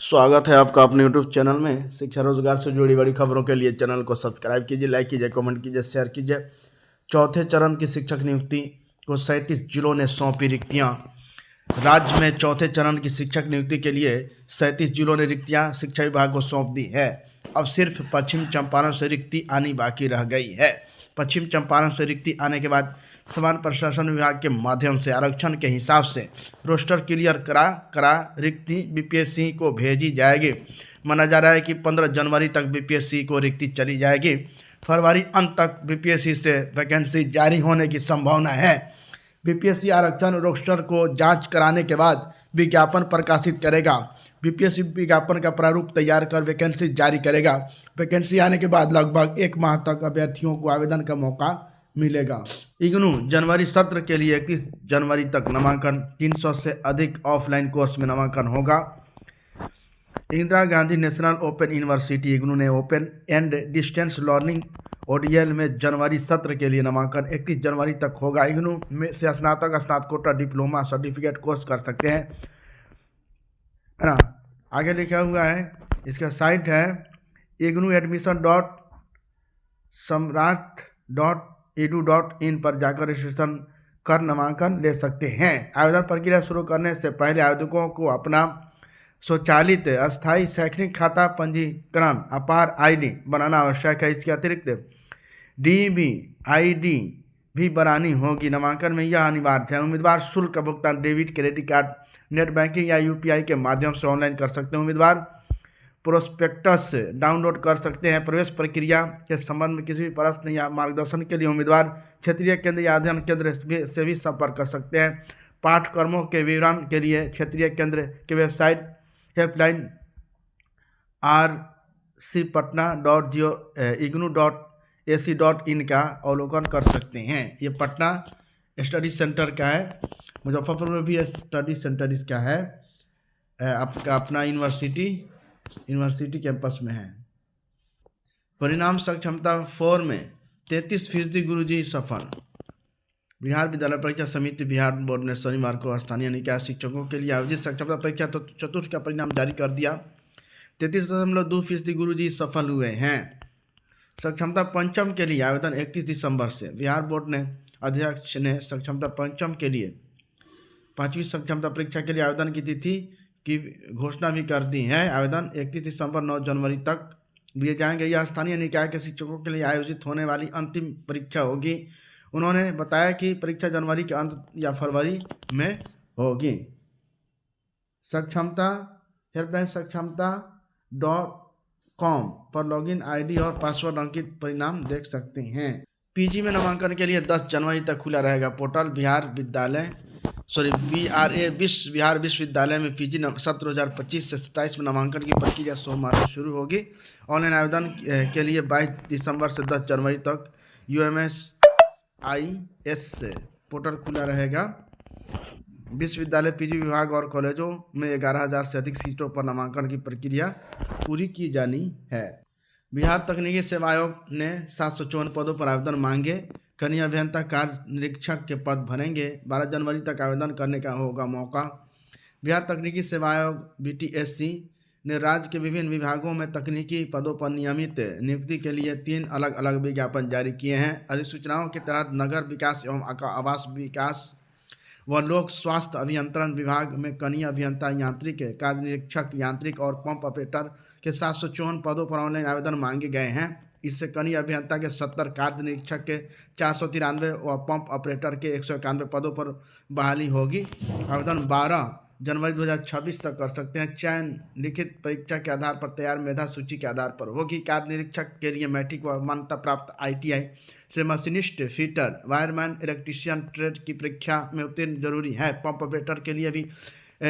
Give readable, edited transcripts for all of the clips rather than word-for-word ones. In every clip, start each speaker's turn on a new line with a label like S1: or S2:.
S1: स्वागत है आपका अपने YouTube चैनल में। शिक्षा रोजगार से जुड़ी बड़ी खबरों के लिए चैनल को सब्सक्राइब कीजिए, लाइक कीजिए, कमेंट कीजिए, शेयर कीजिए। चौथे चरण की शिक्षक नियुक्ति को 37 जिलों ने सौंपी रिक्तियां। राज्य में चौथे चरण की शिक्षक नियुक्ति के लिए 37 जिलों ने रिक्तियां शिक्षा विभाग को सौंप दी है। अब सिर्फ पश्चिम चंपारण से रिक्ति आनी बाकी रह गई है। पश्चिम चंपारण से रिक्ति आने के बाद समान प्रशासन विभाग के माध्यम से आरक्षण के हिसाब से रोस्टर क्लियर करा रिक्ति बीपीएससी को भेजी जाएगी। माना जा रहा है कि 15 जनवरी तक बीपीएससी को रिक्ति चली जाएगी। फरवरी अंत तक बीपीएससी से वैकेंसी जारी होने की संभावना है। बीपीएससी आरक्षण रोस्टर को जांच कराने के बाद विज्ञापन प्रकाशित करेगा। बीपीएससी विज्ञापन का प्रारूप तैयार कर वैकेंसी जारी करेगा। वैकेंसी आने के बाद लगभग 1 माह तक अभ्यर्थियों को आवेदन का मौका मिलेगा। इग्नू जनवरी सत्र के लिए 31 जनवरी तक नामांकन। 300 से अधिक ऑफलाइन कोर्स में नामांकन होगा। Indira Gandhi national open university IGNOU ने open and distance learning ODL में जनवरी सत्र के लिए नामांकन 31 जनवरी तक होगा। इग्नू में से स्नातक, स्नातकोत्तर, डिप्लोमा, सर्टिफिकेट कोर्स कर सकते हैं, है ना। आगे लिखा हुआ है, इसका साइट है ignu.samrat.edu.in पर जाकर रजिस्ट्रेशन कर नामांकन ले सकते हैं। आवेदन प्रक्रिया शुरू करने से पहले आवेदकों को अपना स्वचालित अस्थायी शैक्षणिक खाता पंजीकरण अपार आईडी बनाना आवश्यक है। इसके अतिरिक्त डीबी आईडी भी बनानी होगी। नामांकन में यह अनिवार्य है। उम्मीदवार शुल्क का भुगतान debit, credit card, net banking या यूपीआई के माध्यम से ऑनलाइन कर सकते हैं। उम्मीदवार प्रोस्पेक्टस डाउनलोड कर सकते हैं। प्रवेश प्रक्रिया के संबंध में किसी भी प्रश्न या मार्गदर्शन के लिए उम्मीदवार क्षेत्रीय केंद्र या अध्ययन केंद्र से भी संपर्क कर सकते हैं। पाठ्यक्रमों के विवरण के लिए क्षेत्रीय केंद्र के वेबसाइट हेल्पलाइन rcpatna.ignu.ac.in का अवलोकन कर सकते हैं। ये पटना स्टडी सेंटर का है। मुजफ्फरपुर में भी स्टडी सेंटर इसका है। आपका अपना यूनिवर्सिटी कैंपस में है। परिणाम सक्षमता 4 में 33% गुरुजी सफल। बिहार विद्यालय परीक्षा समिति बिहार बोर्ड ने शनिवार को स्थानीय निकाय शिक्षकों के लिए आयोजित सक्षमता परीक्षा चतुर्थ का परिणाम जारी कर दिया। 33.2% गुरुजी सफल हुए हैं। सक्षमता पंचम के लिए आवेदन 31 दिसंबर से। बिहार बोर्ड ने अध्यक्ष ने सक्षमता पंचम के लिए 5वीं सक्षमता परीक्षा के लिए आवेदन की तिथि की घोषणा भी कर दी है। आवेदन 31 दिसंबर 9 जनवरी तक लिए जाएंगे। यह स्थानीय निकाय के शिक्षकों के लिए आयोजित होने वाली अंतिम परीक्षा होगी। उन्होंने बताया कि परीक्षा जनवरी के अंत या फरवरी में होगी। सक्षमता हेल्पलाइन सक्षमता.com पर लॉगिन आईडी और पासवर्ड अंकित परिणाम देख सकते हैं। पीजी में नामांकन के लिए 10 जनवरी तक खुला रहेगा पोर्टल। बिहार विश्वविद्यालय में पीजी सत्र 2025 से 27 में नामांकन की प्रक्रिया सोमवार से शुरू होगी। ऑनलाइन आवेदन के लिए 22 दिसंबर से 10 जनवरी तक UMSIS पोर्टल खुला रहेगा। विश्वविद्यालय पीजी विभाग और कॉलेजों में 11,000 से अधिक सीटों पर नामांकन की प्रक्रिया पूरी की जानी है। बिहार तकनीकी सेवा आयोग ने 754 पदों पर आवेदन मांगे। कनीय अभियंता कार्य निरीक्षक के पद भरेंगे। 12 जनवरी तक आवेदन करने का होगा मौका। बिहार तकनीकी सेवा आयोग BTSC ने राज्य के विभिन्न विभागों में तकनीकी पदों पर नियमित नियुक्ति के लिए 3 अलग अलग विज्ञापन जारी किए हैं। अधिसूचनाओं के तहत नगर विकास एवं आवास विकास व लोक स्वास्थ्य अभियंत्रण विभाग में कनीय अभियंता, यांत्रिक, कार्य निरीक्षक, यांत्रिक और पंप ऑपरेटर के 754 पदों पर ऑनलाइन आवेदन मांगे गए हैं। इससे कनीय अभियंता के 70, कार्य निरीक्षक के 493 व पंप ऑपरेटर के 191 पदों पर बहाली होगी। आवेदन 12 जनवरी 2026 तक कर सकते हैं। चयन लिखित परीक्षा के आधार पर तैयार मेधा सूची के आधार पर होगी। कार्य निरीक्षक के लिए मैट्रिक व मान्यता प्राप्त ITI से machinist, fitter, wireman, electrician trade की परीक्षा में उत्तीर्ण जरूरी है। पंप ऑपरेटर के लिए भी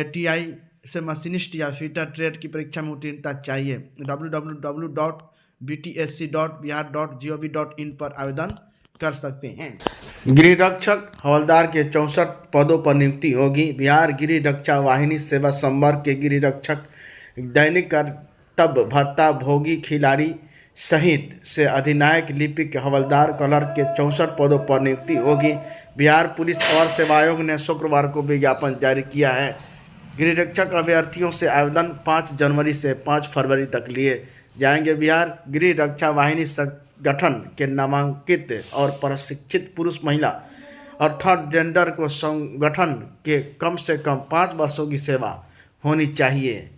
S1: TI से मशीनिस्ट या फीटर ट्रेड की परीक्षा में उत्तीर्णता चाहिए। www.btsc.bihar.gov.in पर आवेदन कर सकते हैं। गृह रक्षक हवलदार के 64 पदों पर नियुक्ति होगी। बिहार गृह रक्षा वाहिनी सेवा संवर्ग के गृह रक्षक, दैनिक कर्तव्य भत्ता भोगी खिलाड़ी सहित से अधिनायक, लिपिक, हवलदार, क्लर्क के 64 पदों पर नियुक्ति होगी। बिहार पुलिस और सेवा आयोग ने शुक्रवार को विज्ञापन जारी किया है। गृह रक्षक अभ्यर्थियों से आवेदन 5 जनवरी से 5 फरवरी तक लिए जाएंगे। बिहार गृह रक्षा वाहिनी संगठन के नामांकित और प्रशिक्षित पुरुष, महिला और थर्ड जेंडर को संगठन के कम से कम 5 वर्षों की सेवा होनी चाहिए।